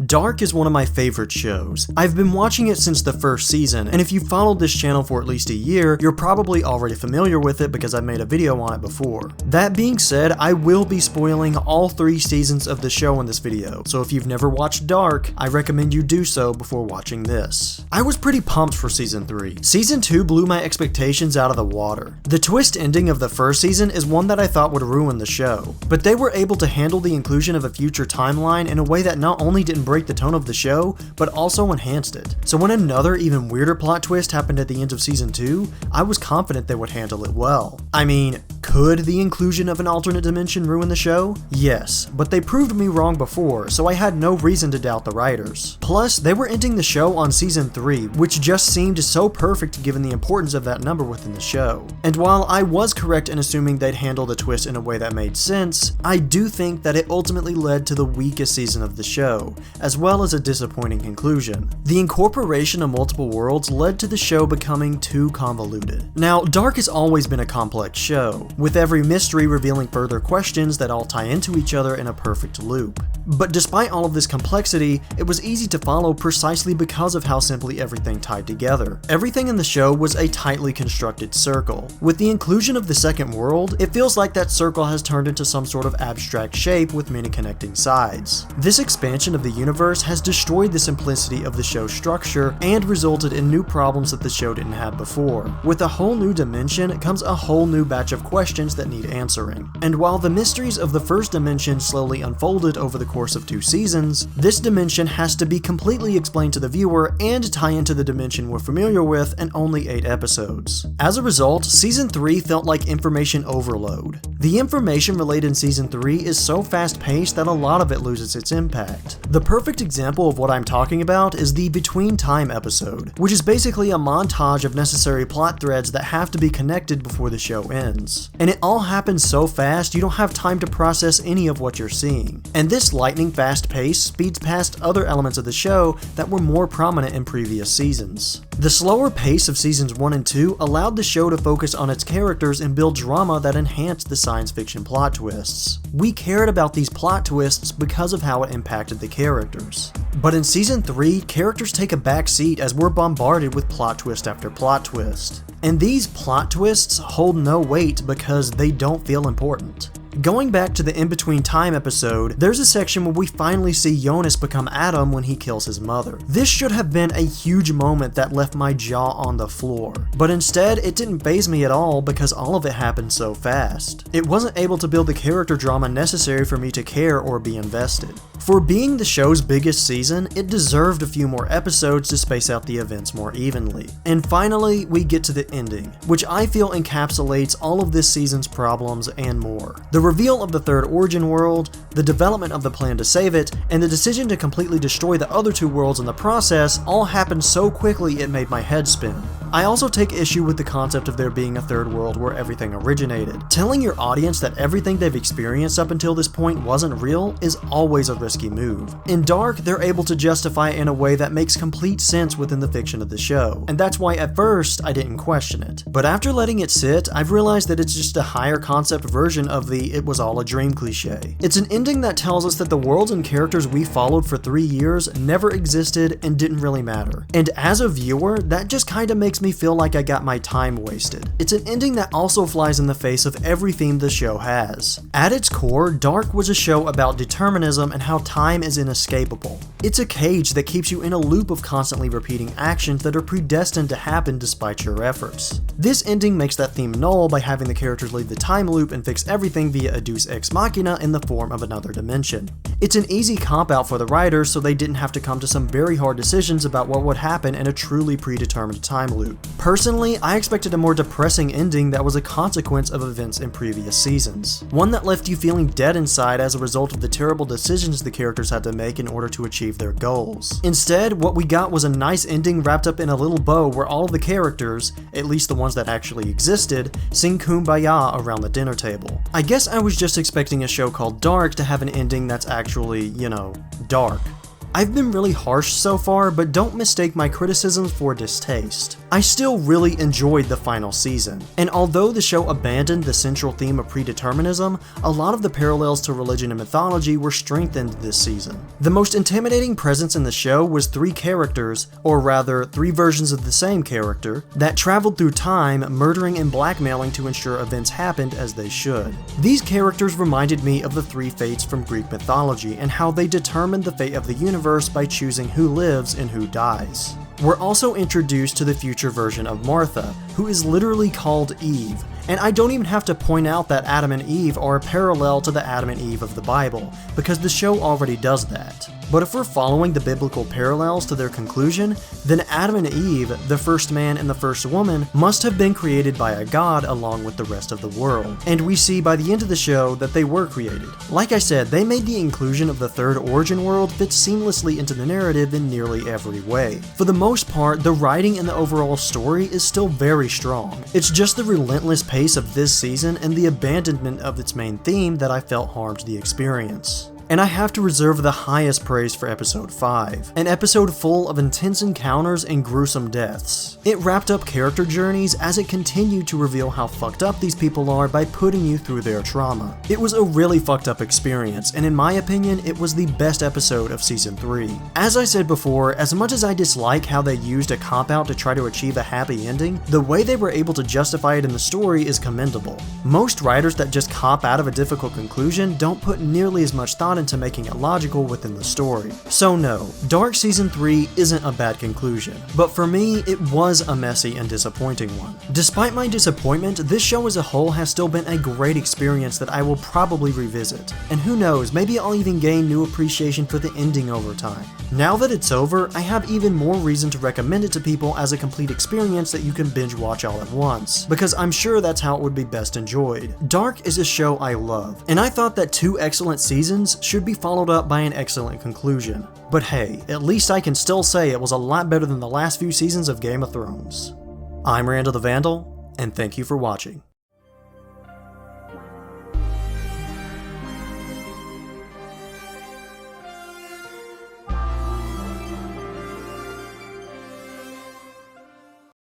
Dark is one of my favorite shows. I've been watching it since the first season, and if you've followed this channel for at least a year, you're probably already familiar with it because I've made a video on it before. That being said, I will be spoiling all 3 seasons of the show in this video, so if you've never watched Dark, I recommend you do so before watching this. I was pretty pumped for Season 3. Season 2 blew my expectations out of the water. The twist ending of the first season is one that I thought would ruin the show, but they were able to handle the inclusion of a future timeline in a way that not only didn't break the tone of the show, but also enhanced it. So when another even weirder plot twist happened at the end of Season 2, I was confident they would handle it well. I mean, could the inclusion of an alternate dimension ruin the show? Yes, but they proved me wrong before, so I had no reason to doubt the writers. Plus, they were ending the show on Season 3, which just seemed so perfect given the importance of that number within the show. And while I was correct in assuming they'd handle the twist in a way that made sense, I do think that it ultimately led to the weakest season of the show, as well as a disappointing conclusion. The incorporation of multiple worlds led to the show becoming too convoluted. Now, Dark has always been a complex show, with every mystery revealing further questions that all tie into each other in a perfect loop. But despite all of this complexity, it was easy to follow precisely because of how simply everything tied together. Everything in the show was a tightly constructed circle. With the inclusion of the second world, it feels like that circle has turned into some sort of abstract shape with many connecting sides. This expansion of the universe has destroyed the simplicity of the show's structure and resulted in new problems that the show didn't have before. With a whole new dimension comes a whole new batch of questions that need answering. And while the mysteries of the first dimension slowly unfolded over the course of 2 seasons, this dimension has to be completely explained to the viewer and tie into the dimension we're familiar with in only 8 episodes. As a result, Season 3 felt like information overload. The information relayed in Season 3 is so fast-paced that a lot of it loses its impact. The perfect example of what I'm talking about is the Between Time episode, which is basically a montage of necessary plot threads that have to be connected before the show ends. And it all happens so fast you don't have time to process any of what you're seeing. And this lightning fast pace speeds past other elements of the show that were more prominent in previous seasons. The slower pace of Seasons 1 and 2 allowed the show to focus on its characters and build drama that enhanced the science fiction plot twists. We cared about these plot twists because of how it impacted the characters. But in Season 3, characters take a back seat as we're bombarded with plot twist after plot twist. And these plot twists hold no weight because they don't feel important. Going back to the In Between Time episode, there's a section where we finally see Jonas become Adam when he kills his mother. This should have been a huge moment that left my jaw on the floor, but instead it didn't faze me at all because all of it happened so fast. It wasn't able to build the character drama necessary for me to care or be invested. For being the show's biggest season, it deserved a few more episodes to space out the events more evenly. And finally, we get to the ending, which I feel encapsulates all of this season's problems and more. The reveal of the third origin world, the development of the plan to save it, and the decision to completely destroy the other 2 worlds in the process all happened so quickly it made my head spin. I also take issue with the concept of there being a third world where everything originated. Telling your audience that everything they've experienced up until this point wasn't real is always a risky move. In Dark, they're able to justify it in a way that makes complete sense within the fiction of the show, and that's why at first I didn't question it. But after letting it sit, I've realized that it's just a higher concept version of the "it was all a dream" cliche. It's an ending that tells us that the worlds and characters we followed for 3 years never existed and didn't really matter. And as a viewer, that just kinda makes me feel like I got my time wasted. It's an ending that also flies in the face of every theme the show has. At its core, Dark was a show about determinism and how time is inescapable. It's a cage that keeps you in a loop of constantly repeating actions that are predestined to happen despite your efforts. This ending makes that theme null by having the characters leave the time loop and fix everything via a deus ex machina in the form of another dimension. It's an easy cop-out for the writers so they didn't have to come to some very hard decisions about what would happen in a truly predetermined time loop. Personally, I expected a more depressing ending that was a consequence of events in previous seasons. One that left you feeling dead inside as a result of the terrible decisions the characters had to make in order to achieve their goals. Instead, what we got was a nice ending wrapped up in a little bow where all of the characters, at least the ones that actually existed, sing Kumbaya around the dinner table. I guess I was just expecting a show called Dark to have an ending that's actually, dark. I've been really harsh so far, but don't mistake my criticisms for distaste. I still really enjoyed the final season, and although the show abandoned the central theme of predeterminism, a lot of the parallels to religion and mythology were strengthened this season. The most intimidating presence in the show was 3 characters, or rather 3 versions of the same character, that traveled through time, murdering and blackmailing to ensure events happened as they should. These characters reminded me of the 3 fates from Greek mythology and how they determined the fate of the universe by choosing who lives and who dies. We're also introduced to the future version of Martha, who is literally called Eve, and I don't even have to point out that Adam and Eve are a parallel to the Adam and Eve of the Bible, because the show already does that. But if we're following the biblical parallels to their conclusion, then Adam and Eve, the first man and the first woman, must have been created by a god along with the rest of the world. And we see by the end of the show that they were created. Like I said, they made the inclusion of the third origin world fit seamlessly into the narrative in nearly every way. For the most part, the writing and the overall story is still very strong. It's just the relentless pace of this season and the abandonment of its main theme that I felt harmed the experience. And I have to reserve the highest praise for episode 5, an episode full of intense encounters and gruesome deaths. It wrapped up character journeys as it continued to reveal how fucked up these people are by putting you through their trauma. It was a really fucked up experience, and in my opinion, it was the best episode of season 3. As I said before, as much as I dislike how they used a cop-out to try to achieve a happy ending, the way they were able to justify it in the story is commendable. Most writers that just cop out of a difficult conclusion don't put nearly as much thought into making it logical within the story. So no, Dark Season 3 isn't a bad conclusion, but for me, it was a messy and disappointing one. Despite my disappointment, this show as a whole has still been a great experience that I will probably revisit, and who knows, maybe I'll even gain new appreciation for the ending over time. Now that it's over, I have even more reason to recommend it to people as a complete experience that you can binge watch all at once, because I'm sure that's how it would be best enjoyed. Dark is a show I love, and I thought that 2 excellent seasons should be followed up by an excellent conclusion. But hey, at least I can still say it was a lot better than the last few seasons of Game of Thrones. I'm Randall the Vandal, and thank you for watching.